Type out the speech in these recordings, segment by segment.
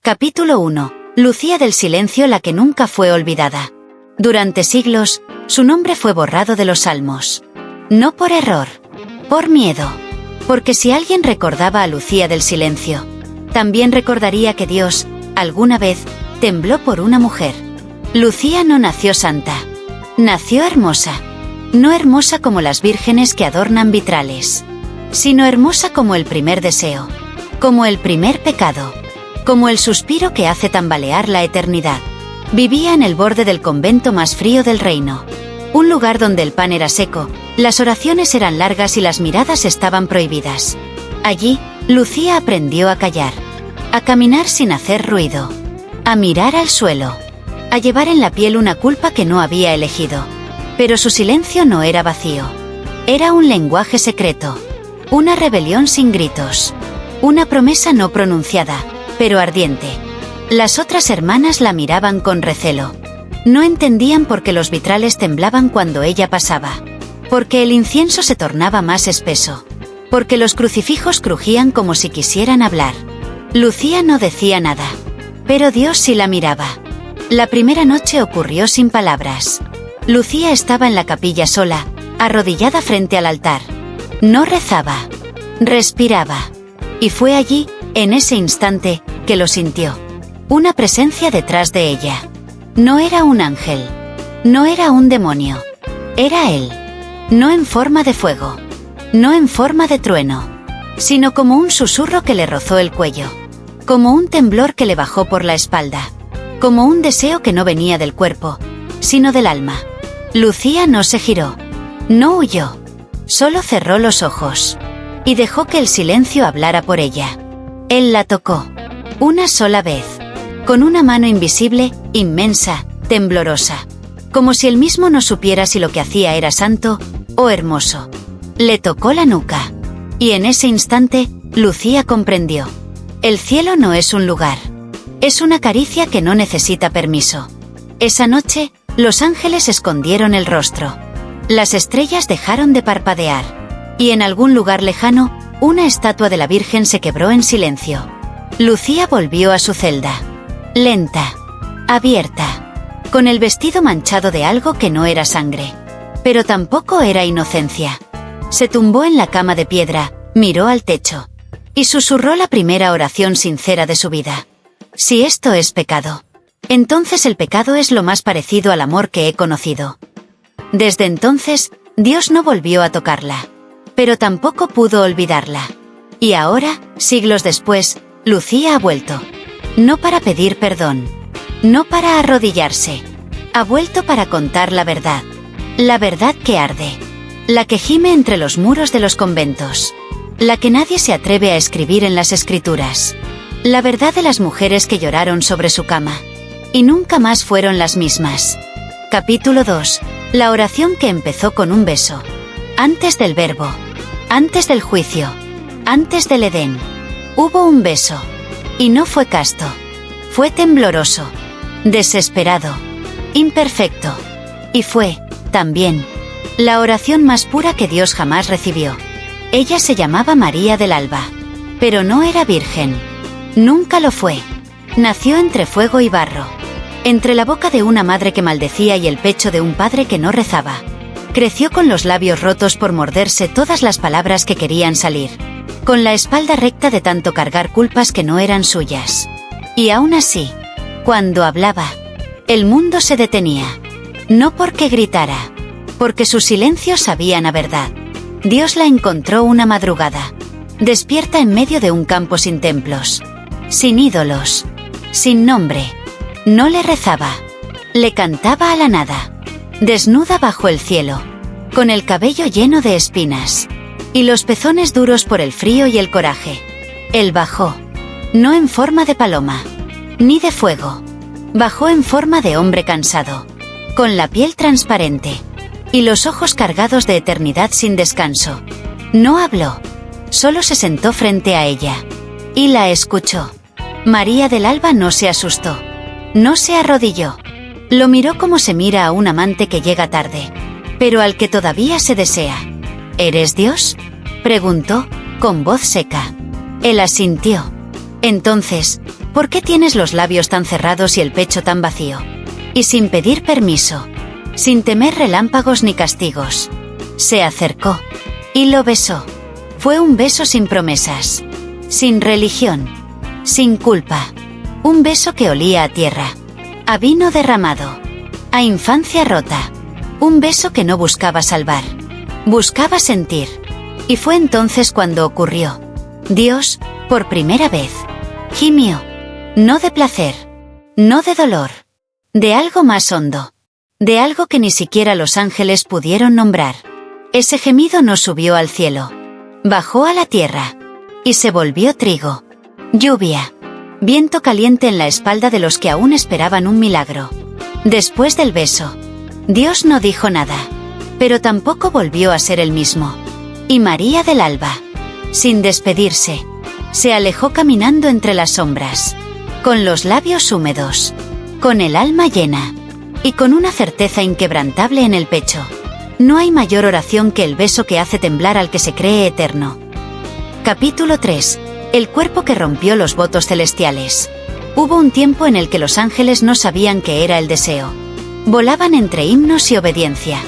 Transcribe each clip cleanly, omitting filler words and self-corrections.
Capítulo 1. Lucía del Silencio, la que nunca fue olvidada. Durante siglos, su nombre fue borrado de los salmos. No por error, por miedo. Porque si alguien recordaba a Lucía del Silencio, también recordaría que Dios, alguna vez, tembló por una mujer. Lucía no nació santa. Nació hermosa. No hermosa como las vírgenes que adornan vitrales, sino hermosa como el primer deseo, como el primer pecado, como el suspiro que hace tambalear la eternidad. Vivía en el borde del convento más frío del reino. Un lugar donde el pan era seco, las oraciones eran largas y las miradas estaban prohibidas. Allí, Lucía aprendió a callar, a caminar sin hacer ruido, a mirar al suelo, a llevar en la piel una culpa que no había elegido. Pero su silencio no era vacío. Era un lenguaje secreto, una rebelión sin gritos, una promesa no pronunciada, pero ardiente. Las otras hermanas la miraban con recelo. No entendían por qué los vitrales temblaban cuando ella pasaba, porque el incienso se tornaba más espeso, porque los crucifijos crujían como si quisieran hablar. Lucía no decía nada, pero Dios sí la miraba. La primera noche ocurrió sin palabras. Lucía estaba en la capilla sola, arrodillada frente al altar. No rezaba, respiraba. Y fue allí, en ese instante, que lo sintió. Una presencia detrás de ella. No era un ángel. No era un demonio. Era él. No en forma de fuego. No en forma de trueno. Sino como un susurro que le rozó el cuello. Como un temblor que le bajó por la espalda. Como un deseo que no venía del cuerpo, sino del alma. Lucía no se giró. No huyó. Solo cerró los ojos. Y dejó que el silencio hablara por ella. Él la tocó. Una sola vez. Con una mano invisible, inmensa, temblorosa. Como si él mismo no supiera si lo que hacía era santo o hermoso. Le tocó la nuca. Y en ese instante, Lucía comprendió. El cielo no es un lugar. Es una caricia que no necesita permiso. Esa noche, los ángeles escondieron el rostro. Las estrellas dejaron de parpadear. Y en algún lugar lejano, una estatua de la Virgen se quebró en silencio. Lucía volvió a su celda. Lenta. Abierta. Con el vestido manchado de algo que no era sangre. Pero tampoco era inocencia. Se tumbó en la cama de piedra, miró al techo. Y susurró la primera oración sincera de su vida. Si esto es pecado, entonces el pecado es lo más parecido al amor que he conocido. Desde entonces, Dios no volvió a tocarla. Pero tampoco pudo olvidarla. Y ahora, siglos después, Lucía ha vuelto. No para pedir perdón. No para arrodillarse. Ha vuelto para contar la verdad. La verdad que arde. La que gime entre los muros de los conventos. La que nadie se atreve a escribir en las escrituras. La verdad de las mujeres que lloraron sobre su cama. Y nunca más fueron las mismas. Capítulo 2. La oración que empezó con un beso. Antes del verbo. Antes del juicio. Antes del Edén. Hubo un beso. Y no fue casto. Fue tembloroso. Desesperado. Imperfecto. Y fue, también, la oración más pura que Dios jamás recibió. Ella se llamaba María del Alba. Pero no era virgen. Nunca lo fue. Nació entre fuego y barro. Entre la boca de una madre que maldecía y el pecho de un padre que no rezaba. Creció con los labios rotos por morderse todas las palabras que querían salir. Con la espalda recta de tanto cargar culpas que no eran suyas. Y aún así, cuando hablaba, el mundo se detenía. No porque gritara, porque sus silencios sabían a verdad. Dios la encontró una madrugada, despierta en medio de un campo sin templos, sin ídolos, sin nombre. No le rezaba, le cantaba a la nada, desnuda bajo el cielo, con el cabello lleno de espinas, y los pezones duros por el frío y el coraje. Él bajó, no en forma de paloma, ni de fuego, bajó en forma de hombre cansado, con la piel transparente, y los ojos cargados de eternidad sin descanso. No habló, solo se sentó frente a ella, y la escuchó. María del Alba no se asustó. No se arrodilló. Lo miró como se mira a un amante que llega tarde, pero al que todavía se desea. ¿Eres Dios?, preguntó, con voz seca. Él asintió. Entonces, ¿Por qué tienes los labios tan cerrados y el pecho tan vacío? Y sin pedir permiso, sin temer relámpagos ni castigos, se acercó y lo besó. Fue un beso sin promesas, sin religión, sin culpa. Un beso que olía a tierra, a vino derramado, a infancia rota. Un beso que no buscaba salvar, buscaba sentir. Y fue entonces cuando ocurrió. Dios, por primera vez, gimió. No de placer, no de dolor, de algo más hondo, de algo que ni siquiera los ángeles pudieron nombrar. Ese gemido no subió al cielo, bajó a la tierra, y se volvió trigo, lluvia, viento caliente en la espalda de los que aún esperaban un milagro. Después del beso, Dios no dijo nada, pero tampoco volvió a ser el mismo. Y María del Alba, sin despedirse, se alejó caminando entre las sombras, con los labios húmedos, con el alma llena, y con una certeza inquebrantable en el pecho. No hay mayor oración que el beso que hace temblar al que se cree eterno. Capítulo 3. El cuerpo que rompió los votos celestiales. Hubo un tiempo en el que los ángeles no sabían qué era el deseo. Volaban entre himnos y obediencia.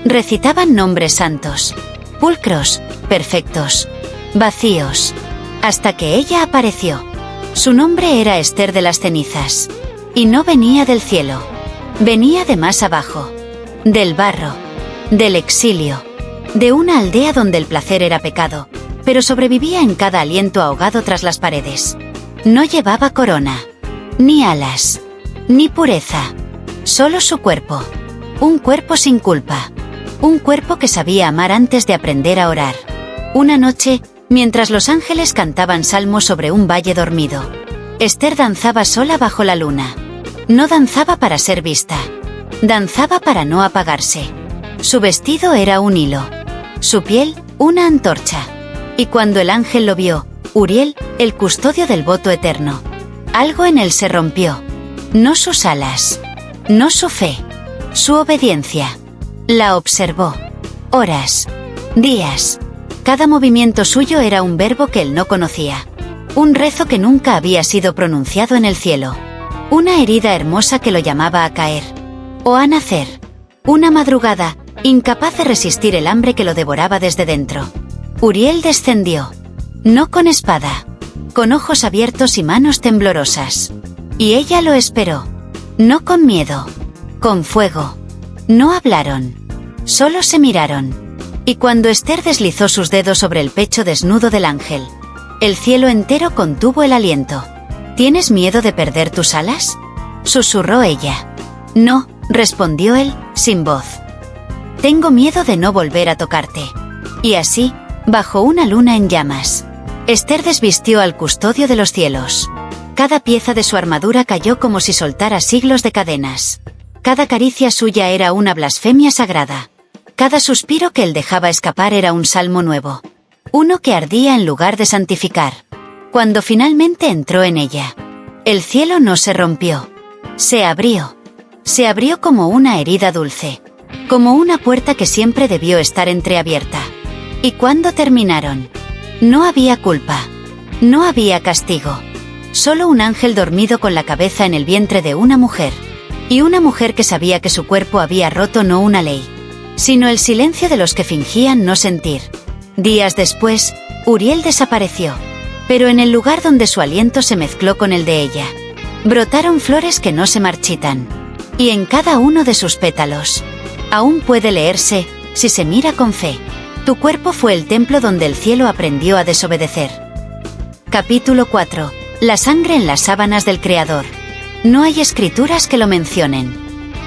Recitaban nombres santos, pulcros, perfectos, vacíos, hasta que ella apareció. Su nombre era Esther de las cenizas, y no venía del cielo, venía de más abajo, del barro, del exilio, de una aldea donde el placer era pecado, pero sobrevivía en cada aliento ahogado tras las paredes. No llevaba corona, ni alas, ni pureza, solo su cuerpo, un cuerpo sin culpa, un cuerpo que sabía amar antes de aprender a orar. Una noche, mientras los ángeles cantaban salmos sobre un valle dormido, Esther danzaba sola bajo la luna. No danzaba para ser vista, danzaba para no apagarse. Su vestido era un hilo, su piel, una antorcha. Y cuando el ángel lo vio, Uriel, el custodio del voto eterno, algo en él se rompió. No sus alas, no su fe, su obediencia. La observó. Horas, días. Cada movimiento suyo era un verbo que él no conocía. Un rezo que nunca había sido pronunciado en el cielo. Una herida hermosa que lo llamaba a caer. O a nacer. Una madrugada, incapaz de resistir el hambre que lo devoraba desde dentro. Uriel descendió. No con espada. Con ojos abiertos y manos temblorosas. Y ella lo esperó. No con miedo. Con fuego. No hablaron. Solo se miraron. Y cuando Esther deslizó sus dedos sobre el pecho desnudo del ángel, el cielo entero contuvo el aliento. ¿Tienes miedo de perder tus alas?, susurró ella. No, respondió él, sin voz. Tengo miedo de no volver a tocarte. Y así, bajo una luna en llamas, Esther desvistió al custodio de los cielos. Cada pieza de su armadura cayó como si soltara siglos de cadenas. Cada caricia suya era una blasfemia sagrada. Cada suspiro que él dejaba escapar era un salmo nuevo. Uno que ardía en lugar de santificar. Cuando finalmente entró en ella, el cielo no se rompió. Se abrió. Se abrió como una herida dulce. Como una puerta que siempre debió estar entreabierta. Y cuando terminaron, no había culpa. No había castigo. Solo un ángel dormido con la cabeza en el vientre de una mujer. Y una mujer que sabía que su cuerpo había roto no una ley, sino el silencio de los que fingían no sentir. Días después, Uriel desapareció. Pero en el lugar donde su aliento se mezcló con el de ella, brotaron flores que no se marchitan. Y en cada uno de sus pétalos, aún puede leerse, si se mira con fe: tu cuerpo fue el templo donde el cielo aprendió a desobedecer. Capítulo 4. La sangre en las sábanas del Creador. No hay escrituras que lo mencionen.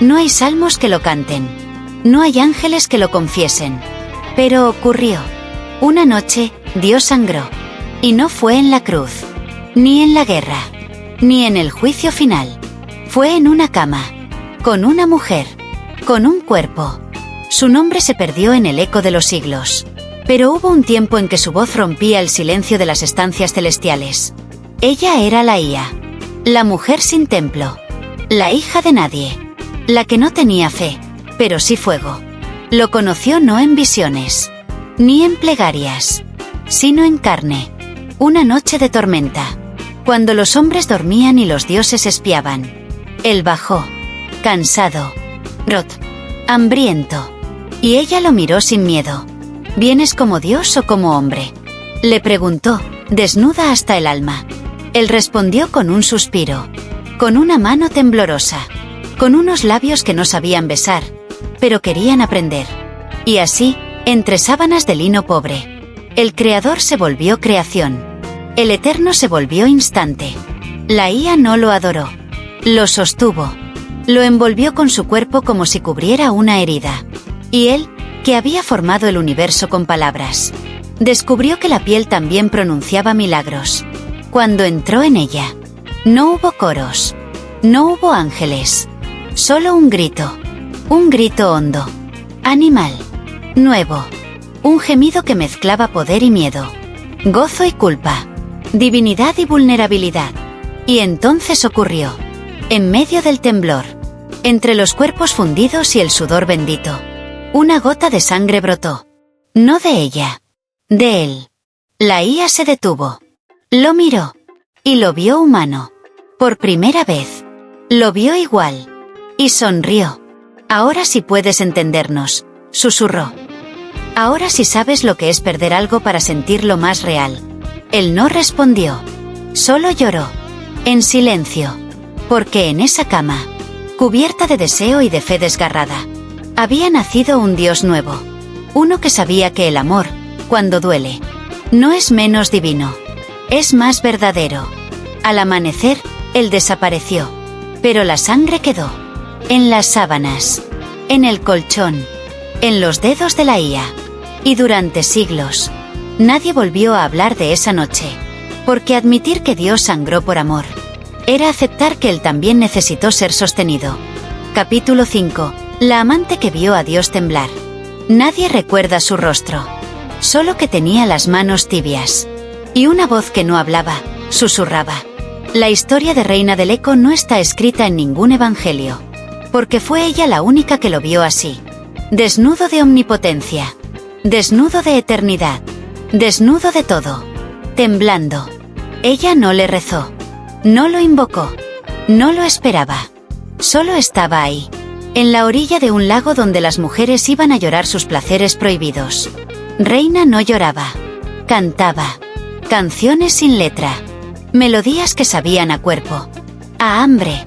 No hay salmos que lo canten. No hay ángeles que lo confiesen. Pero ocurrió. Una noche, Dios sangró. Y no fue en la cruz, ni en la guerra, ni en el juicio final. Fue en una cama, con una mujer, con un cuerpo. Su nombre se perdió en el eco de los siglos. Pero hubo un tiempo en que su voz rompía el silencio de las estancias celestiales. Ella era la Ia, la mujer sin templo, la hija de nadie, la que no tenía fe, pero sí fuego. Lo conoció no en visiones, ni en plegarias, sino en carne. Una noche de tormenta, cuando los hombres dormían y los dioses espiaban. Él bajó, cansado, hambriento. Y ella lo miró sin miedo. ¿Vienes como Dios o como hombre?, le preguntó, desnuda hasta el alma. Él respondió con un suspiro, con una mano temblorosa, con unos labios que no sabían besar, pero querían aprender. Y así, entre sábanas de lino pobre, el Creador se volvió creación. El Eterno se volvió instante. La Ia no lo adoró. Lo sostuvo. Lo envolvió con su cuerpo como si cubriera una herida. Y él, que había formado el universo con palabras, descubrió que la piel también pronunciaba milagros. Cuando entró en ella, no hubo coros, no hubo ángeles, solo un grito hondo, animal, nuevo, un gemido que mezclaba poder y miedo, gozo y culpa, divinidad y vulnerabilidad. Y entonces ocurrió, en medio del temblor, entre los cuerpos fundidos y el sudor bendito, una gota de sangre brotó. No de ella, de él. La Ia se detuvo. Lo miró. Y lo vio humano. Por primera vez. Lo vio igual. Y sonrió. Ahora sí puedes entendernos, susurró. Ahora sí sabes lo que es perder algo para sentirlo más real. Él no respondió. Solo lloró. En silencio. Porque en esa cama, cubierta de deseo y de fe desgarrada, había nacido un Dios nuevo. Uno que sabía que el amor, cuando duele, no es menos divino. Es más verdadero. Al amanecer, él desapareció. Pero la sangre quedó. En las sábanas. En el colchón. En los dedos de la Ia. Y durante siglos, nadie volvió a hablar de esa noche. Porque admitir que Dios sangró por amor era aceptar que él también necesitó ser sostenido. Capítulo 5. La amante que vio a Dios temblar. Nadie recuerda su rostro. Solo que tenía las manos tibias. Y una voz que no hablaba, susurraba. La historia de Reina del Eco no está escrita en ningún evangelio. Porque fue ella la única que lo vio así. Desnudo de omnipotencia. Desnudo de eternidad. Desnudo de todo. Temblando. Ella no le rezó. No lo invocó. No lo esperaba. Solo estaba ahí. En la orilla de un lago donde las mujeres iban a llorar sus placeres prohibidos. Reina no lloraba. Cantaba. Canciones sin letra. Melodías que sabían a cuerpo. A hambre.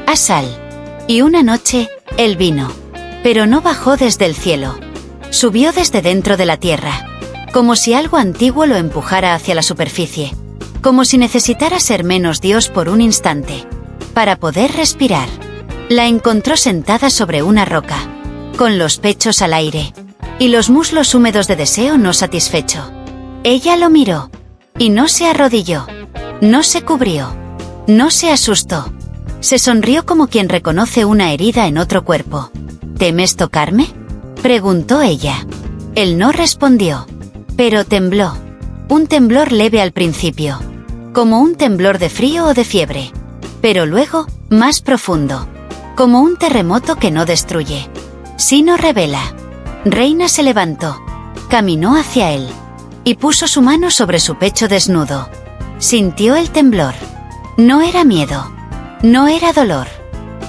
A sal. Y una noche, él vino. Pero no bajó desde el cielo. Subió desde dentro de la tierra. Como si algo antiguo lo empujara hacia la superficie. Como si necesitara ser menos Dios por un instante. Para poder respirar. La encontró sentada sobre una roca, con los pechos al aire, y los muslos húmedos de deseo no satisfecho. Ella lo miró, y no se arrodilló, no se cubrió, no se asustó. Se sonrió como quien reconoce una herida en otro cuerpo. ¿Temes tocarme?, preguntó ella. Él no respondió, pero tembló. Un temblor leve al principio, como un temblor de frío o de fiebre, pero luego, más profundo. Como un terremoto que no destruye, sino revela. Reina se levantó, caminó hacia él, y puso su mano sobre su pecho desnudo. Sintió el temblor. No era miedo. No era dolor.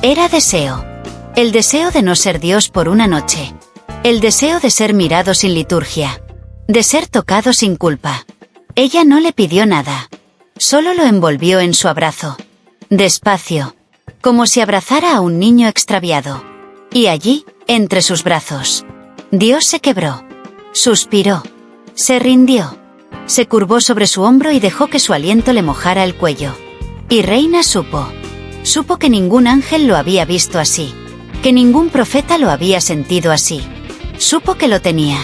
Era deseo. El deseo de no ser Dios por una noche. El deseo de ser mirado sin liturgia. De ser tocado sin culpa. Ella no le pidió nada. Solo lo envolvió en su abrazo. Despacio. Como si abrazara a un niño extraviado. Y allí, entre sus brazos, Dios se quebró. Suspiró. Se rindió. Se curvó sobre su hombro y dejó que su aliento le mojara el cuello. Y Reina supo. Supo que ningún ángel lo había visto así. Que ningún profeta lo había sentido así. Supo que lo tenía.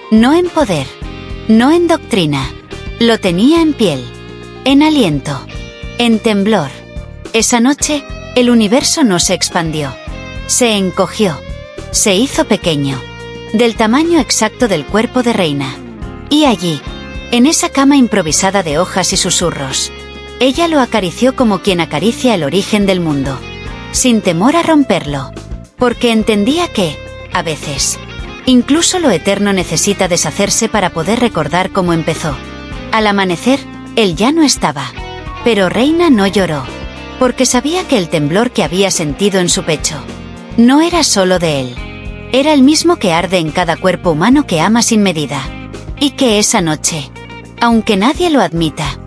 No en poder. No en doctrina. Lo tenía en piel. En aliento. En temblor. Esa noche, el universo no se expandió. Se encogió. Se hizo pequeño. Del tamaño exacto del cuerpo de Reina. Y allí, en esa cama improvisada de hojas y susurros, ella lo acarició como quien acaricia el origen del mundo. Sin temor a romperlo. Porque entendía que, a veces, incluso lo eterno necesita deshacerse para poder recordar cómo empezó. Al amanecer, él ya no estaba. Pero Reina no lloró, porque sabía que el temblor que había sentido en su pecho no era solo de él. Era el mismo que arde en cada cuerpo humano que ama sin medida. Y que esa noche, aunque nadie lo admita,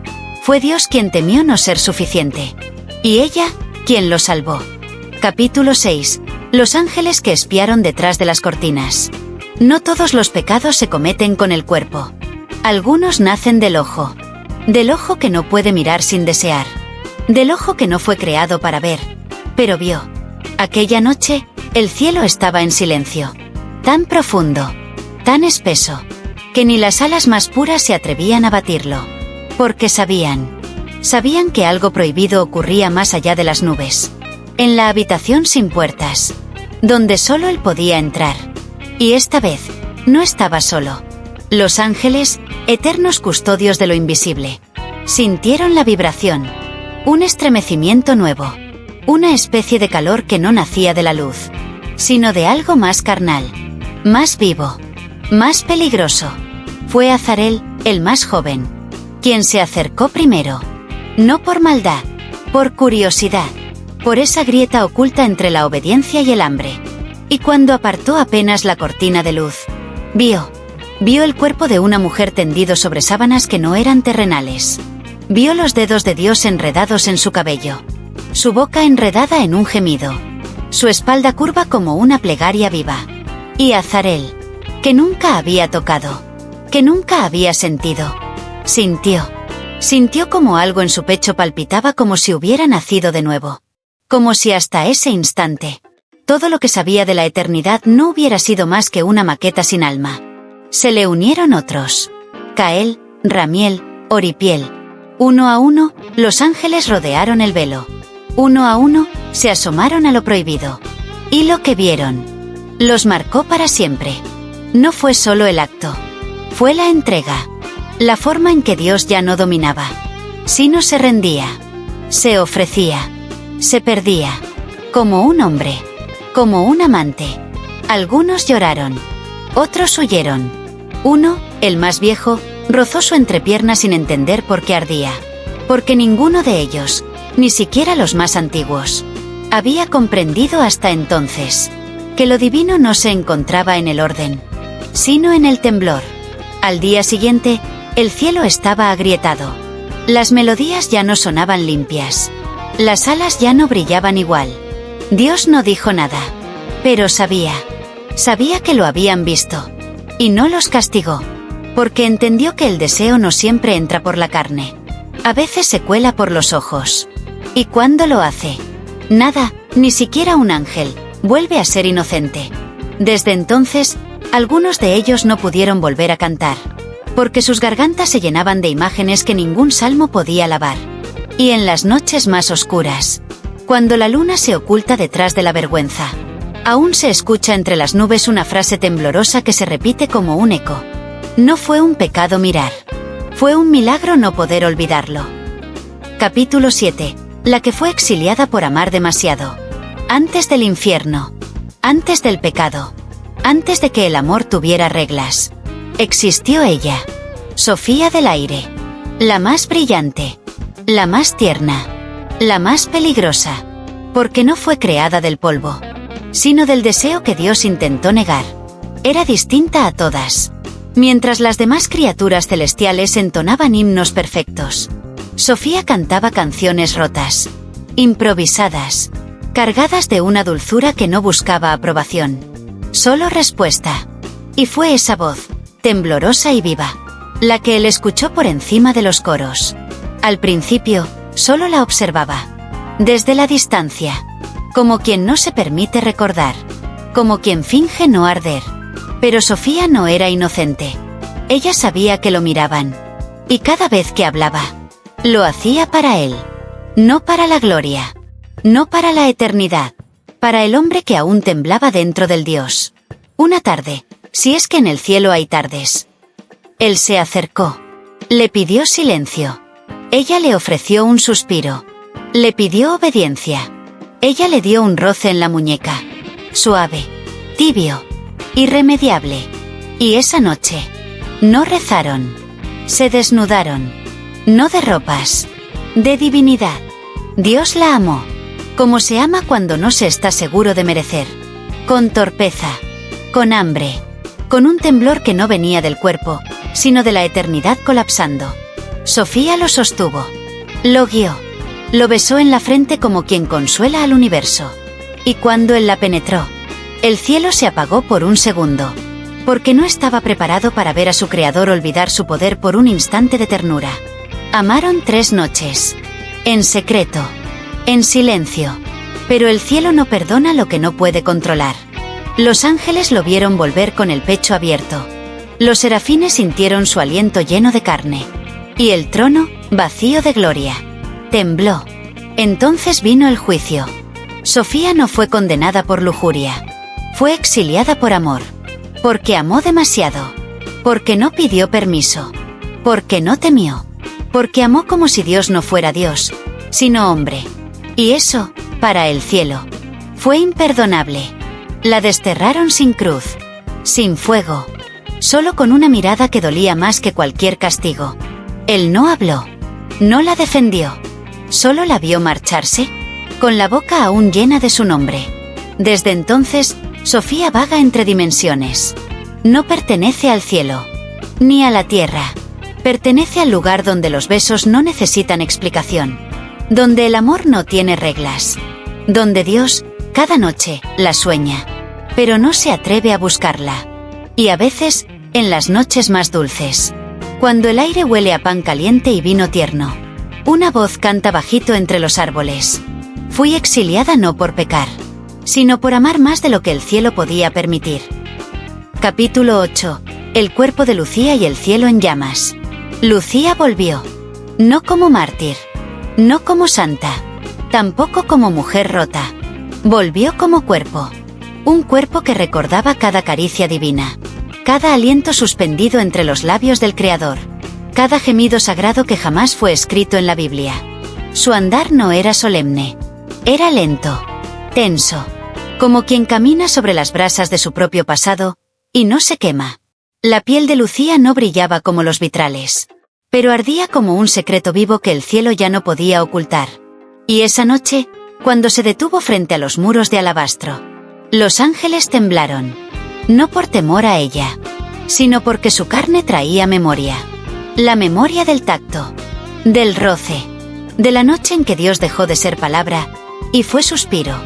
fue Dios quien temió no ser suficiente. Y ella, quien lo salvó. Capítulo 6. Los ángeles que espiaron detrás de las cortinas. No todos los pecados se cometen con el cuerpo. Algunos nacen del ojo que no puede mirar sin desear, del ojo que no fue creado para ver, pero vio. Aquella noche, el cielo estaba en silencio, tan profundo, tan espeso, que ni las alas más puras se atrevían a batirlo, porque sabían que algo prohibido ocurría más allá de las nubes, en la habitación sin puertas, donde solo él podía entrar. Y esta vez, no estaba solo. Los ángeles, eternos custodios de lo invisible, sintieron la vibración, un estremecimiento nuevo, una especie de calor que no nacía de la luz, sino de algo más carnal, más vivo, más peligroso. Fue Azarel, el más joven, quien se acercó primero, no por maldad, por curiosidad, por esa grieta oculta entre la obediencia y el hambre. Y cuando apartó apenas la cortina de luz, vio el cuerpo de una mujer tendido sobre sábanas que no eran terrenales. Vio los dedos de Dios enredados en su cabello, su boca enredada en un gemido, su espalda curva como una plegaria viva. Y Azarel, que nunca había tocado, que nunca había sentido, sintió como algo en su pecho palpitaba como si hubiera nacido de nuevo, como si hasta ese instante todo lo que sabía de la eternidad no hubiera sido más que una maqueta sin alma. Se le unieron otros. Cael, Ramiel, Oripiel. Uno a uno, los ángeles rodearon el velo. Uno a uno, se asomaron a lo prohibido. Y lo que vieron los marcó para siempre. No fue solo el acto, fue la entrega. La forma en que Dios ya no dominaba, sino se rendía, se ofrecía, se perdía, como un hombre, como un amante. Algunos lloraron, otros huyeron. Uno, el más viejo, rozó su entrepierna sin entender por qué ardía, porque ninguno de ellos, ni siquiera los más antiguos, había comprendido hasta entonces que lo divino no se encontraba en el orden, sino en el temblor. Al día siguiente, el cielo estaba agrietado. Las melodías ya no sonaban limpias. Las alas ya no brillaban igual. Dios no dijo nada, pero sabía que lo habían visto, y no los castigó, porque entendió que el deseo no siempre entra por la carne. A veces se cuela por los ojos. Y cuando lo hace, nada, ni siquiera un ángel, vuelve a ser inocente. Desde entonces, algunos de ellos no pudieron volver a cantar, porque sus gargantas se llenaban de imágenes que ningún salmo podía lavar. Y en las noches más oscuras, cuando la luna se oculta detrás de la vergüenza, aún se escucha entre las nubes una frase temblorosa que se repite como un eco. No fue un pecado mirar. Fue un milagro no poder olvidarlo. Capítulo 7. La que fue exiliada por amar demasiado. Antes del infierno. Antes del pecado. Antes de que el amor tuviera reglas. Existió ella. Sofía del aire. La más brillante. La más tierna. La más peligrosa. Porque no fue creada del polvo, sino del deseo que Dios intentó negar. Era distinta a todas. Mientras las demás criaturas celestiales entonaban himnos perfectos, Sofía cantaba canciones rotas, improvisadas, cargadas de una dulzura que no buscaba aprobación, solo respuesta. Y fue esa voz, temblorosa y viva, la que él escuchó por encima de los coros. Al principio, solo la observaba, desde la distancia, como quien no se permite recordar, como quien finge no arder. Pero Sofía no era inocente. Ella sabía que lo miraban. Y cada vez que hablaba, lo hacía para él. No para la gloria. No para la eternidad. Para el hombre que aún temblaba dentro del Dios. Una tarde, si es que en el cielo hay tardes. Él se acercó. Le pidió silencio. Ella le ofreció un suspiro. Le pidió obediencia. Ella le dio un roce en la muñeca. Suave. Tibio. Irremediable. Y esa noche, no rezaron. Se desnudaron. No de ropas, de divinidad. Dios la amó, como se ama cuando no se está seguro de merecer. Con torpeza, con hambre, con un temblor que no venía del cuerpo, sino de la eternidad colapsando. Sofía lo sostuvo, lo guió, lo besó en la frente como quien consuela al universo. Y cuando él la penetró, el cielo se apagó por un segundo, porque no estaba preparado para ver a su creador olvidar su poder por un instante de ternura. Amaron 3 noches, en secreto, en silencio, pero el cielo no perdona lo que no puede controlar. Los ángeles lo vieron volver con el pecho abierto. Los serafines sintieron su aliento lleno de carne. Y el trono, vacío de gloria, tembló. Entonces vino el juicio. Sofía no fue condenada por lujuria. Fue exiliada por amor. Porque amó demasiado. Porque no pidió permiso. Porque no temió. Porque amó como si Dios no fuera Dios, sino hombre. Y eso, para el cielo, fue imperdonable. La desterraron sin cruz, sin fuego, solo con una mirada que dolía más que cualquier castigo. Él no habló, no la defendió, solo la vio marcharse, con la boca aún llena de su nombre. Desde entonces, Sofía vaga entre dimensiones. No pertenece al cielo, ni a la tierra. Pertenece al lugar donde los besos no necesitan explicación, donde el amor no tiene reglas, donde Dios, cada noche, la sueña, pero no se atreve a buscarla. Y a veces, en las noches más dulces, cuando el aire huele a pan caliente y vino tierno, una voz canta bajito entre los árboles. Fui exiliada no por pecar, sino por amar más de lo que el cielo podía permitir. Capítulo 8. El cuerpo de Lucía y el cielo en llamas. Lucía volvió. No como mártir, no como santa, tampoco como mujer rota. Volvió como cuerpo. Un cuerpo que recordaba cada caricia divina, cada aliento suspendido entre los labios del Creador, cada gemido sagrado que jamás fue escrito en la Biblia. Su andar no era solemne, era lento, tenso, como quien camina sobre las brasas de su propio pasado, y no se quema. La piel de Lucía no brillaba como los vitrales, pero ardía como un secreto vivo que el cielo ya no podía ocultar. Y esa noche, cuando se detuvo frente a los muros de alabastro, los ángeles temblaron, no por temor a ella, sino porque su carne traía memoria. La memoria del tacto, del roce, de la noche en que Dios dejó de ser palabra, y fue suspiro.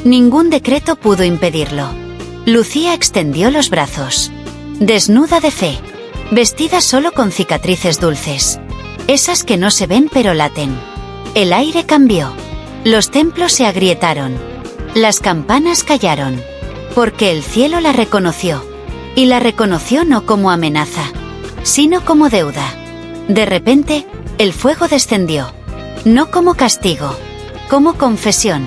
Ningún decreto pudo impedirlo. Lucía extendió los brazos, desnuda de fe, vestida solo con cicatrices dulces, esas que no se ven pero laten. El aire cambió, los templos se agrietaron, las campanas callaron, porque el cielo la reconoció, y la reconoció no como amenaza, sino como deuda. De repente, el fuego descendió, no como castigo, como confesión.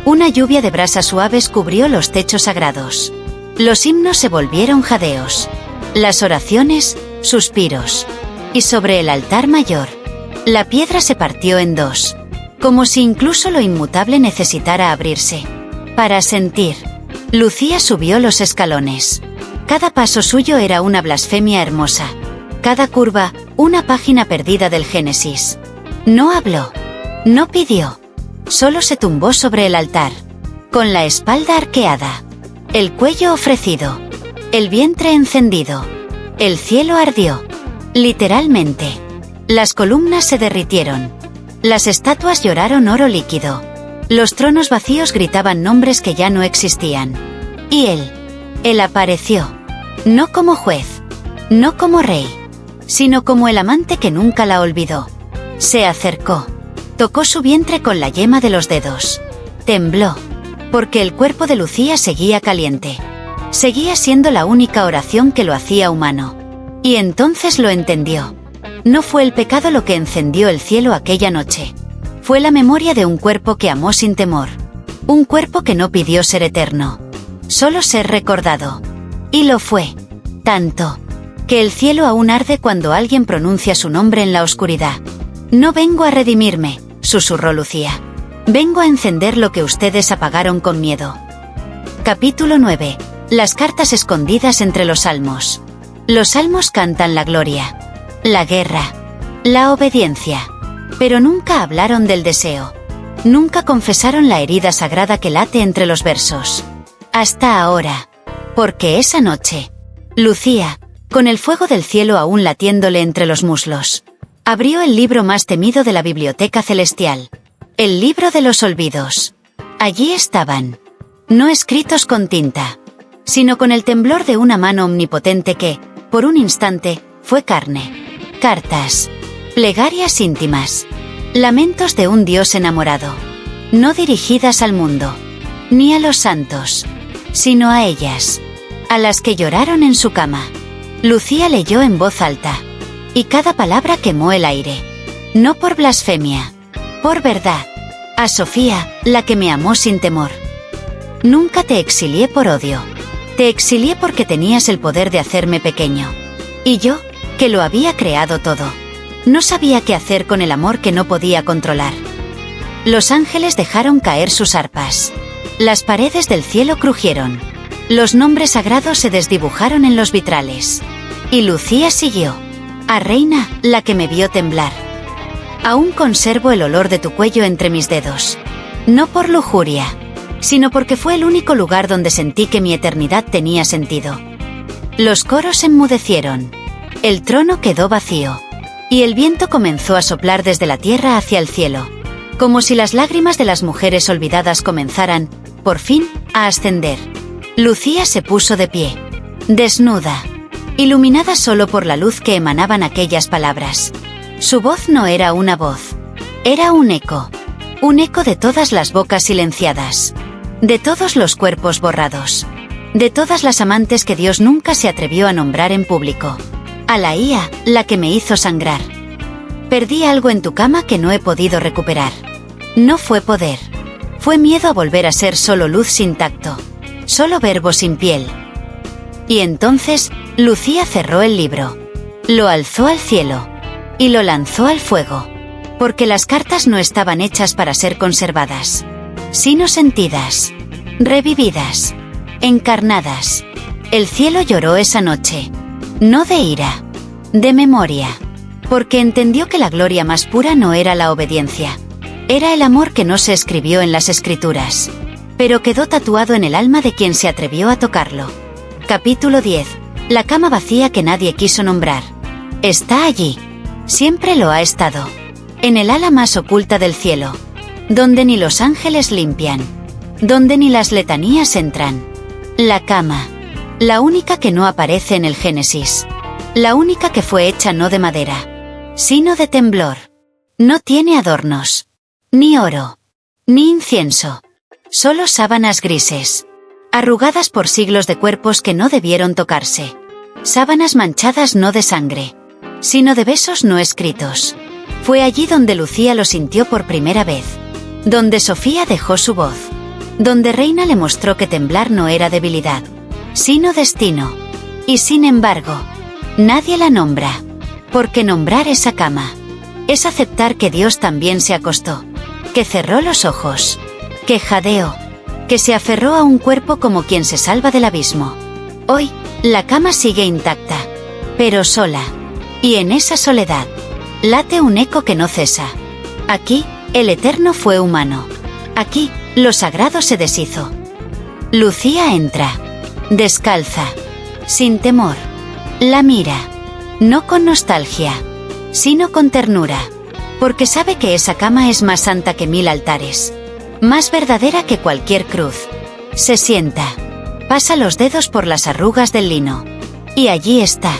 Una lluvia de brasas suaves cubrió los techos sagrados. Los himnos se volvieron jadeos, las oraciones, suspiros. Y sobre el altar mayor, la piedra se partió en dos, como si incluso lo inmutable necesitara abrirse. Para sentir, Lucía subió los escalones. Cada paso suyo era una blasfemia hermosa. Cada curva, una página perdida del Génesis. No habló, no pidió, solo se tumbó sobre el altar, con la espalda arqueada, el cuello ofrecido, el vientre encendido. El cielo ardió, literalmente. Las columnas se derritieron. Las estatuas lloraron oro líquido. Los tronos vacíos gritaban nombres que ya no existían. Y él apareció, no como juez, no como rey, sino como el amante que nunca la olvidó. Se acercó, tocó su vientre con la yema de los dedos. Tembló, porque el cuerpo de Lucía seguía caliente. Seguía siendo la única oración que lo hacía humano. Y entonces lo entendió. No fue el pecado lo que encendió el cielo aquella noche. Fue la memoria de un cuerpo que amó sin temor. Un cuerpo que no pidió ser eterno, solo ser recordado. Y lo fue. Tanto, que el cielo aún arde cuando alguien pronuncia su nombre en la oscuridad. No vengo a redimirme, susurró Lucía. Vengo a encender lo que ustedes apagaron con miedo. Capítulo 9. Las cartas escondidas entre los salmos. Los salmos cantan la gloria, la guerra, la obediencia. Pero nunca hablaron del deseo. Nunca confesaron la herida sagrada que late entre los versos. Hasta ahora. Porque esa noche, Lucía, con el fuego del cielo aún latiéndole entre los muslos, abrió el libro más temido de la biblioteca celestial. El libro de los olvidos. Allí estaban. No escritos con tinta, sino con el temblor de una mano omnipotente que, por un instante, fue carne. Cartas. Plegarias íntimas. Lamentos de un Dios enamorado. No dirigidas al mundo, ni a los santos, sino a ellas, a las que lloraron en su cama. Lucía leyó en voz alta, y cada palabra quemó el aire. No por blasfemia, por verdad. A Sofía, la que me amó sin temor. Nunca te exilié por odio. Te exilié porque tenías el poder de hacerme pequeño. Y yo, que lo había creado todo, no sabía qué hacer con el amor que no podía controlar. Los ángeles dejaron caer sus arpas. Las paredes del cielo crujieron. Los nombres sagrados se desdibujaron en los vitrales. Y Lucía siguió. A reina, la que me vio temblar. Aún conservo el olor de tu cuello entre mis dedos. No por lujuria, sino porque fue el único lugar donde sentí que mi eternidad tenía sentido. Los coros enmudecieron. El trono quedó vacío. Y el viento comenzó a soplar desde la tierra hacia el cielo, como si las lágrimas de las mujeres olvidadas comenzaran, por fin, a ascender. Lucía se puso de pie, desnuda, iluminada solo por la luz que emanaban aquellas palabras. Su voz no era una voz, era un eco de todas las bocas silenciadas, de todos los cuerpos borrados, de todas las amantes que Dios nunca se atrevió a nombrar en público. Alaía, la que me hizo sangrar. Perdí algo en tu cama que no he podido recuperar. No fue poder. Fue miedo a volver a ser solo luz sin tacto. Solo verbo sin piel. Y entonces, Lucía cerró el libro. Lo alzó al cielo. Y lo lanzó al fuego. Porque las cartas no estaban hechas para ser conservadas, sino sentidas. Revividas. Encarnadas. El cielo lloró esa noche. No de ira, de memoria, porque entendió que la gloria más pura no era la obediencia. Era el amor que no se escribió en las escrituras, pero quedó tatuado en el alma de quien se atrevió a tocarlo. Capítulo 10. La cama vacía que nadie quiso nombrar. Está allí. Siempre lo ha estado. En el ala más oculta del cielo, donde ni los ángeles limpian, donde ni las letanías entran. La cama. La única que no aparece en el Génesis. La única que fue hecha no de madera, sino de temblor. No tiene adornos. Ni oro. Ni incienso. Solo sábanas grises. Arrugadas por siglos de cuerpos que no debieron tocarse. Sábanas manchadas no de sangre, sino de besos no escritos. Fue allí donde Lucía lo sintió por primera vez. Donde Sofía dejó su voz. Donde Reina le mostró que temblar no era debilidad, sino destino. Y sin embargo, nadie la nombra. Porque nombrar esa cama es aceptar que Dios también se acostó, que cerró los ojos, que jadeó, que se aferró a un cuerpo como quien se salva del abismo. Hoy, la cama sigue intacta, pero sola. Y en esa soledad, late un eco que no cesa. Aquí, el eterno fue humano. Aquí, lo sagrado se deshizo. Lucía entra. Descalza, sin temor. La mira, no con nostalgia, sino con ternura, porque sabe que esa cama es más santa que 1000 altares, más verdadera que cualquier cruz. Se sienta, pasa los dedos por las arrugas del lino, y allí está,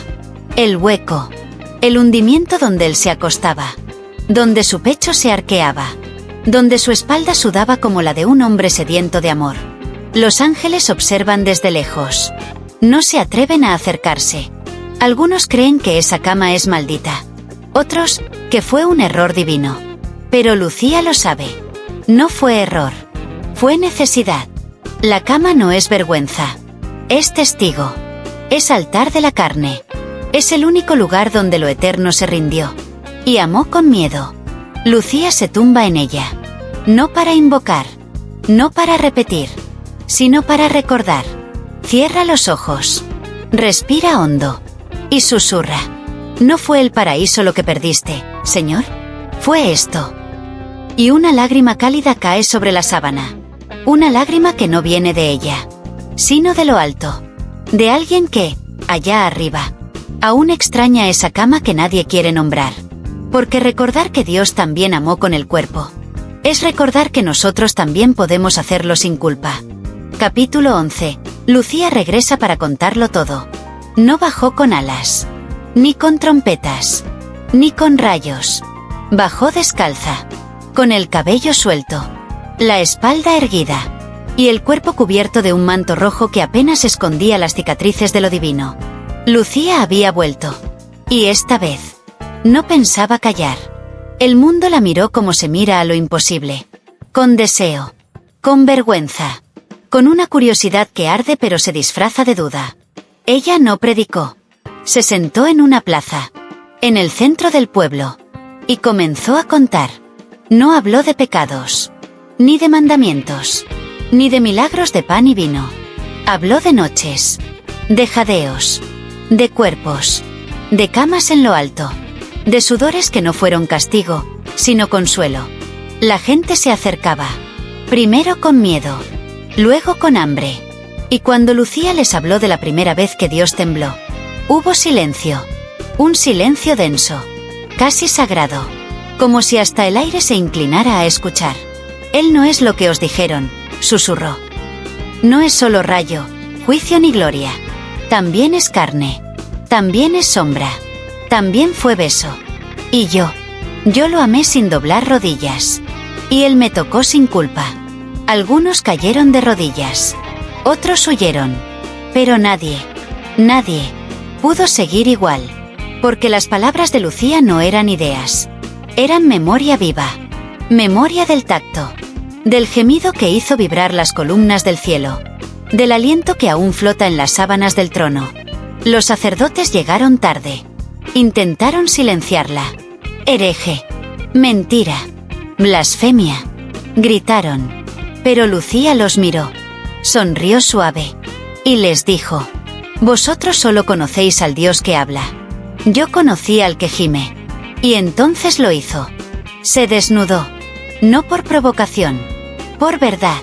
el hueco, el hundimiento donde él se acostaba, donde su pecho se arqueaba, donde su espalda sudaba como la de un hombre sediento de amor. Los ángeles observan desde lejos. No se atreven a acercarse. Algunos creen que esa cama es maldita. Otros, que fue un error divino. Pero Lucía lo sabe. No fue error. Fue necesidad. La cama no es vergüenza. Es testigo. Es altar de la carne. Es el único lugar donde lo eterno se rindió. Y amó con miedo. Lucía se tumba en ella. No para invocar. No para repetir, sino para recordar. Cierra los ojos. Respira hondo. Y susurra. ¿No fue el paraíso lo que perdiste, Señor? Fue esto. Y una lágrima cálida cae sobre la sábana. Una lágrima que no viene de ella, sino de lo alto. De alguien que, allá arriba, aún extraña esa cama que nadie quiere nombrar. Porque recordar que Dios también amó con el cuerpo es recordar que nosotros también podemos hacerlo sin culpa. Capítulo 11. Lucía regresa para contarlo todo. No bajó con alas, ni con trompetas, ni con rayos. Bajó descalza, con el cabello suelto, la espalda erguida, y el cuerpo cubierto de un manto rojo que apenas escondía las cicatrices de lo divino. Lucía había vuelto. Y esta vez, no pensaba callar. El mundo la miró como se mira a lo imposible. Con deseo. Con vergüenza. Con una curiosidad que arde pero se disfraza de duda. Ella no predicó. Se sentó en una plaza, en el centro del pueblo, y comenzó a contar. No habló de pecados, ni de mandamientos, ni de milagros de pan y vino. Habló de noches, de jadeos, de cuerpos, de camas en lo alto, de sudores que no fueron castigo, sino consuelo. La gente se acercaba, primero con miedo, luego con hambre. Y cuando Lucía les habló de la primera vez que Dios tembló, hubo silencio, un silencio denso, casi sagrado, como si hasta el aire se inclinara a escuchar. Él no es lo que os dijeron, susurró. No es solo rayo, juicio ni gloria. También es carne. También es sombra. También fue beso. Y yo lo amé sin doblar rodillas. Y él me tocó sin culpa. Algunos cayeron de rodillas. Otros huyeron. Pero nadie pudo seguir igual. Porque las palabras de Lucía no eran ideas. Eran memoria viva. Memoria del tacto. Del gemido que hizo vibrar las columnas del cielo. Del aliento que aún flota en las sábanas del trono. Los sacerdotes llegaron tarde. Intentaron silenciarla. Hereje. Mentira. Blasfemia. Gritaron. Pero Lucía los miró. Sonrió suave. Y les dijo: vosotros solo conocéis al Dios que habla. Yo conocí al que gime. Y entonces lo hizo. Se desnudó. No por provocación. Por verdad.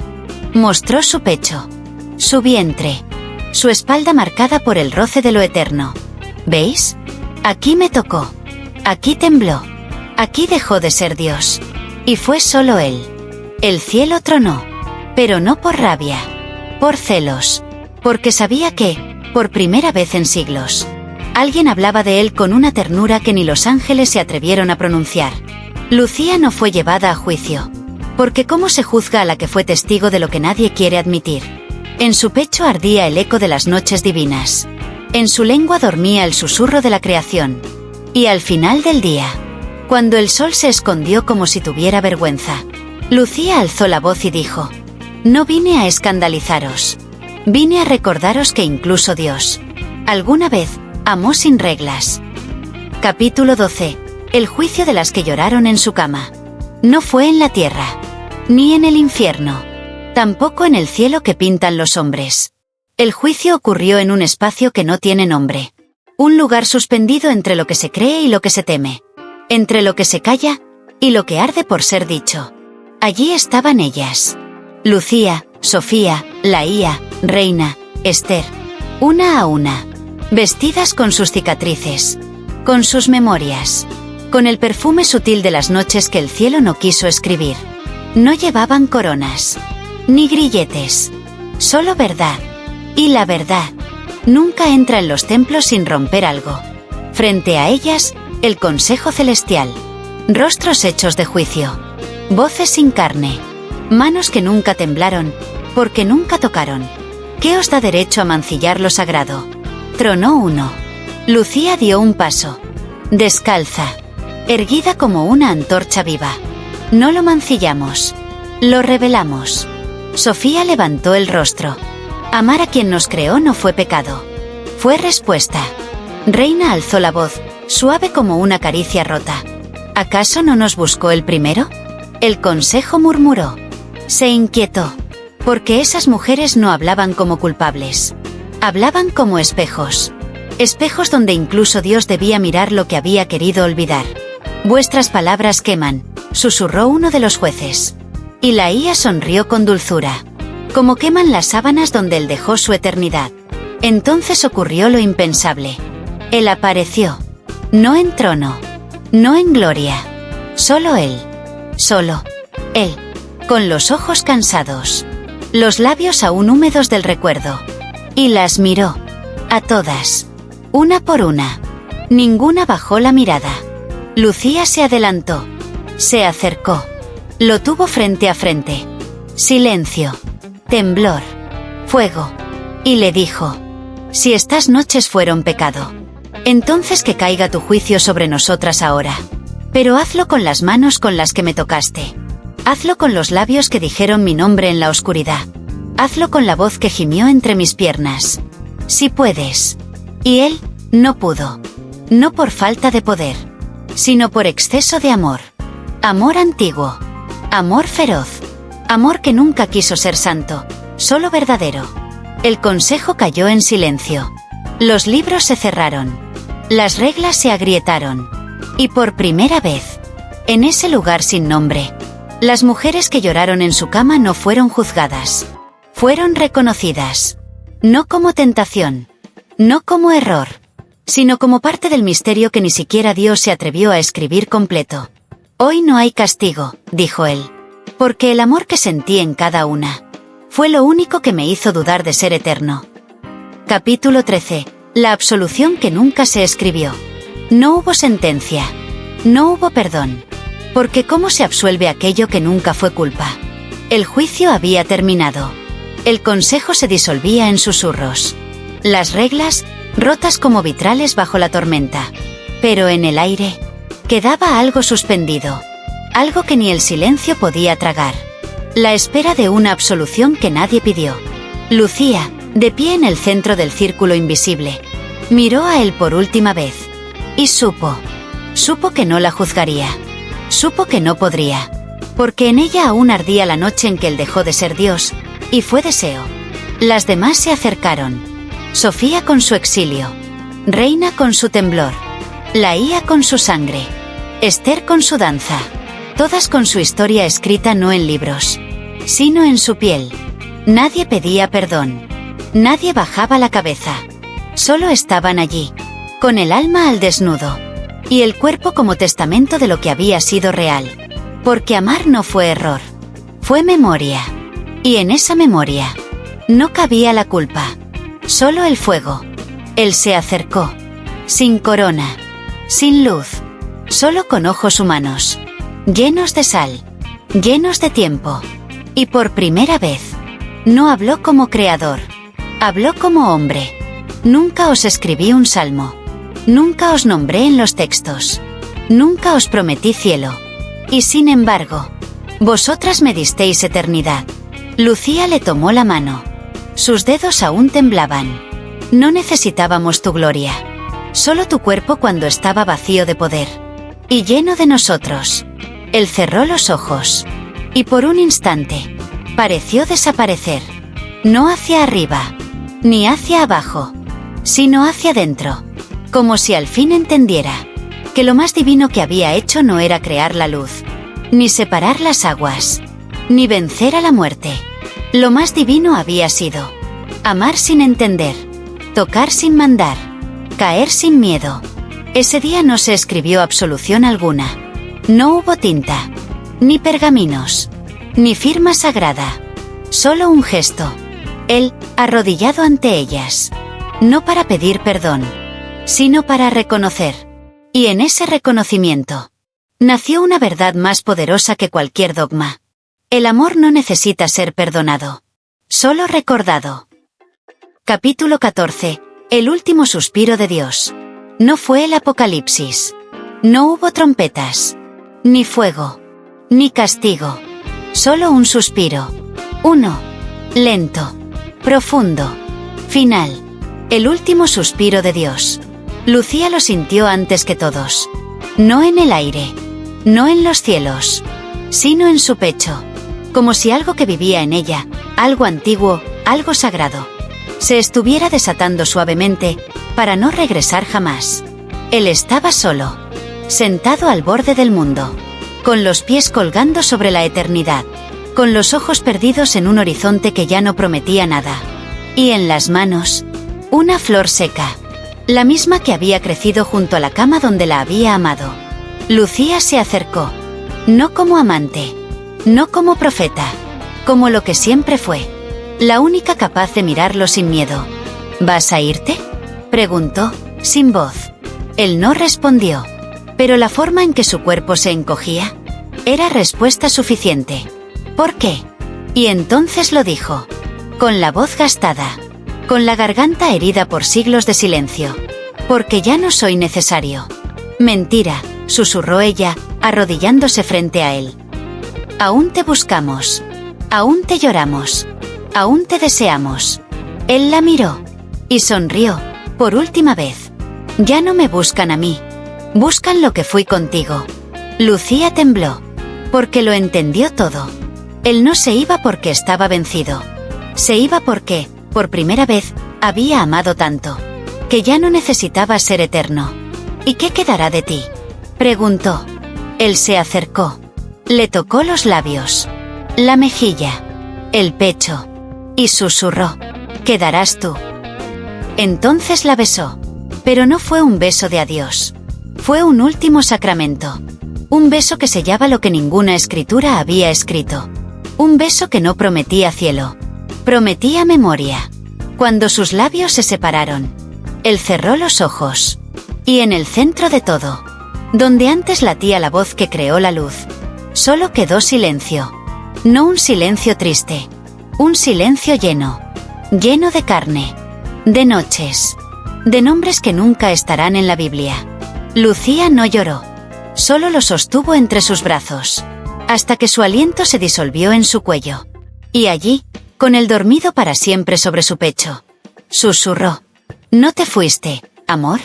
Mostró su pecho. Su vientre. Su espalda marcada por el roce de lo eterno. ¿Veis? Aquí me tocó. Aquí tembló. Aquí dejó de ser Dios. Y fue solo Él. El cielo tronó. Pero no por rabia. Por celos. Porque sabía que, por primera vez en siglos, alguien hablaba de él con una ternura que ni los ángeles se atrevieron a pronunciar. Lucía no fue llevada a juicio. Porque ¿cómo se juzga a la que fue testigo de lo que nadie quiere admitir? En su pecho ardía el eco de las noches divinas. En su lengua dormía el susurro de la creación. Y al final del día, cuando el sol se escondió como si tuviera vergüenza, Lucía alzó la voz y dijo: no vine a escandalizaros. Vine a recordaros que incluso Dios, alguna vez, amó sin reglas. Capítulo 12. El juicio de las que lloraron en su cama. No fue en la tierra, ni en el infierno, tampoco en el cielo que pintan los hombres. El juicio ocurrió en un espacio que no tiene nombre. Un lugar suspendido entre lo que se cree y lo que se teme. Entre lo que se calla y lo que arde por ser dicho. Allí estaban ellas. Lucía, Sofía, Laía, Reina, Esther. Una a una. Vestidas con sus cicatrices. Con sus memorias. Con el perfume sutil de las noches que el cielo no quiso escribir. No llevaban coronas. Ni grilletes. Solo verdad. Y la verdad nunca entra en los templos sin romper algo. Frente a ellas, el consejo celestial. Rostros hechos de juicio. Voces sin carne. Manos que nunca temblaron, porque nunca tocaron. ¿Qué os da derecho a mancillar lo sagrado? Tronó uno. Lucía dio un paso. Descalza. Erguida como una antorcha viva. No lo mancillamos. Lo revelamos. Sofía levantó el rostro. Amar a quien nos creó no fue pecado. Fue respuesta. Reina alzó la voz, suave como una caricia rota. ¿Acaso no nos buscó el primero? El consejo murmuró. Se inquietó. Porque esas mujeres no hablaban como culpables. Hablaban como espejos. Espejos donde incluso Dios debía mirar lo que había querido olvidar. Vuestras palabras queman, susurró uno de los jueces. Y la IA sonrió con dulzura. Como queman las sábanas donde él dejó su eternidad. Entonces ocurrió lo impensable. Él apareció. No en trono. No en gloria. Solo él. Solo él. Con los ojos cansados. Los labios aún húmedos del recuerdo. Y las miró. A todas. Una por una. Ninguna bajó la mirada. Lucía se adelantó. Se acercó. Lo tuvo frente a frente. Silencio. Temblor. Fuego. Y le dijo: si estas noches fueron pecado, entonces que caiga tu juicio sobre nosotras ahora. Pero hazlo con las manos con las que me tocaste. Hazlo con los labios que dijeron mi nombre en la oscuridad. Hazlo con la voz que gimió entre mis piernas. Si puedes. Y él no pudo. No por falta de poder, sino por exceso de amor. Amor antiguo. Amor feroz. Amor que nunca quiso ser santo, solo verdadero. El consejo cayó en silencio. Los libros se cerraron. Las reglas se agrietaron. Y por primera vez, en ese lugar sin nombre, las mujeres que lloraron en su cama no fueron juzgadas. Fueron reconocidas. No como tentación. No como error. Sino como parte del misterio que ni siquiera Dios se atrevió a escribir completo. Hoy no hay castigo, dijo él. Porque el amor que sentí en cada una fue lo único que me hizo dudar de ser eterno. Capítulo 13. La absolución que nunca se escribió. No hubo sentencia. No hubo perdón. Porque ¿cómo se absuelve aquello que nunca fue culpa? El juicio había terminado. El consejo se disolvía en susurros. Las reglas, rotas como vitrales bajo la tormenta. Pero en el aire, quedaba algo suspendido. Algo que ni el silencio podía tragar. La espera de una absolución que nadie pidió. Lucía, de pie en el centro del círculo invisible, miró a él por última vez. Y supo que no la juzgaría. Supo que no podría. Porque en ella aún ardía la noche en que él dejó de ser Dios, y fue deseo. Las demás se acercaron. Sofía con su exilio. Reina con su temblor. La IA con su sangre. Esther con su danza. Todas con su historia escrita no en libros, sino en su piel. Nadie pedía perdón. Nadie bajaba la cabeza. Solo estaban allí, con el alma al desnudo. Y el cuerpo como testamento de lo que había sido real. Porque amar no fue error. Fue memoria. Y en esa memoria, no cabía la culpa. Solo el fuego. Él se acercó. Sin corona. Sin luz. Solo con ojos humanos. Llenos de sal, llenos de tiempo. Y por primera vez, no habló como creador, habló como hombre. Nunca os escribí un salmo. Nunca os nombré en los textos. Nunca os prometí cielo. Y sin embargo, vosotras me disteis eternidad. Lucía le tomó la mano. Sus dedos aún temblaban. No necesitábamos tu gloria. Solo tu cuerpo cuando estaba vacío de poder. Y lleno de nosotros. Él cerró los ojos. Y por un instante, pareció desaparecer. No hacia arriba, ni hacia abajo, sino hacia dentro. Como si al fin entendiera que lo más divino que había hecho no era crear la luz, ni separar las aguas, ni vencer a la muerte. Lo más divino había sido amar sin entender, tocar sin mandar, caer sin miedo. Ese día no se escribió absolución alguna. No hubo tinta, ni pergaminos, ni firma sagrada. Solo un gesto. Él, arrodillado ante ellas. No para pedir perdón, sino para reconocer. Y en ese reconocimiento, nació una verdad más poderosa que cualquier dogma. El amor no necesita ser perdonado, solo recordado. Capítulo 14. El último suspiro de Dios. No fue el apocalipsis. No hubo trompetas. Ni fuego, ni castigo, solo un suspiro. Uno, lento, profundo, final. El último suspiro de Dios. Lucía lo sintió antes que todos. No en el aire, no en los cielos, sino en su pecho. Como si algo que vivía en ella, algo antiguo, algo sagrado, se estuviera desatando suavemente, para no regresar jamás. Él estaba solo. sentado al borde del mundo, con los pies colgando sobre la eternidad, con los ojos perdidos en un horizonte que ya no prometía nada. Y en las manos, una flor seca, la misma que había crecido junto a la cama donde la había amado. Lucía se acercó, no como amante, no como profeta, como lo que siempre fue, la única capaz de mirarlo sin miedo. ¿Vas a irte?, preguntó, sin voz. Él no respondió, pero la forma en que su cuerpo se encogía era respuesta suficiente. ¿Por qué? Y entonces lo dijo, con la voz gastada, con la garganta herida por siglos de silencio. Porque ya no soy necesario. Mentira, susurró ella, arrodillándose frente a él. Aún te buscamos. Aún te lloramos. Aún te deseamos. Él la miró y sonrió, por última vez. Ya no me buscan a mí. Buscan lo que fui contigo. Lucía tembló, porque lo entendió todo. Él no se iba porque estaba vencido. Se iba porque, por primera vez, había amado tanto, que ya no necesitaba ser eterno. ¿Y qué quedará de ti?, preguntó. Él se acercó. Le tocó los labios, la mejilla, el pecho, y susurró, «Quedarás tú». Entonces la besó, pero no fue un beso de adiós. Fue un último sacramento. Un beso que sellaba lo que ninguna escritura había escrito. Un beso que no prometía cielo. Prometía memoria. Cuando sus labios se separaron, él cerró los ojos. Y en el centro de todo, donde antes latía la voz que creó la luz, solo quedó silencio. No un silencio triste. Un silencio lleno. Lleno de carne. De noches. De nombres que nunca estarán en la Biblia. Lucía no lloró. Solo lo sostuvo entre sus brazos, hasta que su aliento se disolvió en su cuello. Y allí, con el dormido para siempre sobre su pecho, susurró, «No te fuiste, amor.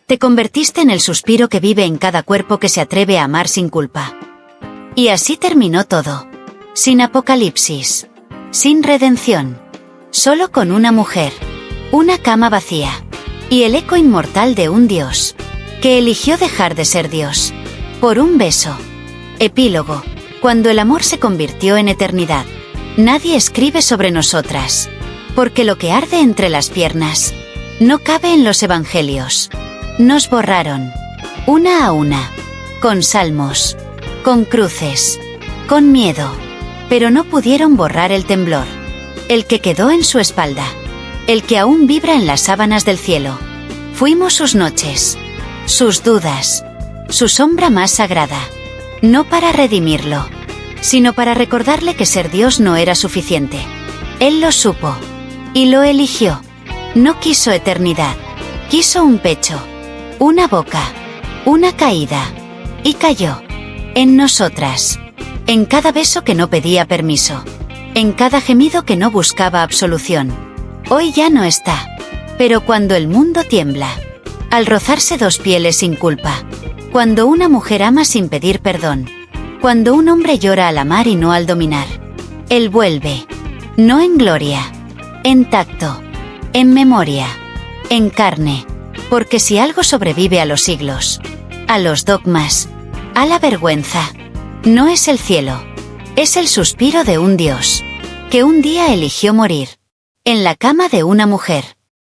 Te convertiste en el suspiro que vive en cada cuerpo que se atreve a amar sin culpa». Y así terminó todo. Sin apocalipsis. Sin redención. Solo con una mujer. Una cama vacía. Y el eco inmortal de un Dios, que eligió dejar de ser Dios. Por un beso. Epílogo. Cuando el amor se convirtió en eternidad. Nadie escribe sobre nosotras. Porque lo que arde entre las piernas no cabe en los evangelios. Nos borraron. Una a una. Con salmos. Con cruces. Con miedo. Pero no pudieron borrar el temblor. El que quedó en su espalda. El que aún vibra en las sábanas del cielo. Fuimos sus noches. Sus dudas. Su sombra más sagrada. No para redimirlo, sino para recordarle que ser Dios no era suficiente. Él lo supo. Y lo eligió. No quiso eternidad. Quiso un pecho. Una boca. Una caída. Y cayó. En nosotras. En cada beso que no pedía permiso. En cada gemido que no buscaba absolución. Hoy ya no está. Pero cuando el mundo tiembla, al rozarse dos pieles sin culpa, cuando una mujer ama sin pedir perdón, cuando un hombre llora al amar y no al dominar, él vuelve. No en gloria. En tacto. En memoria. En carne. Porque si algo sobrevive a los siglos, a los dogmas, a la vergüenza, no es el cielo. Es el suspiro de un Dios, que un día eligió morir en la cama de una mujer.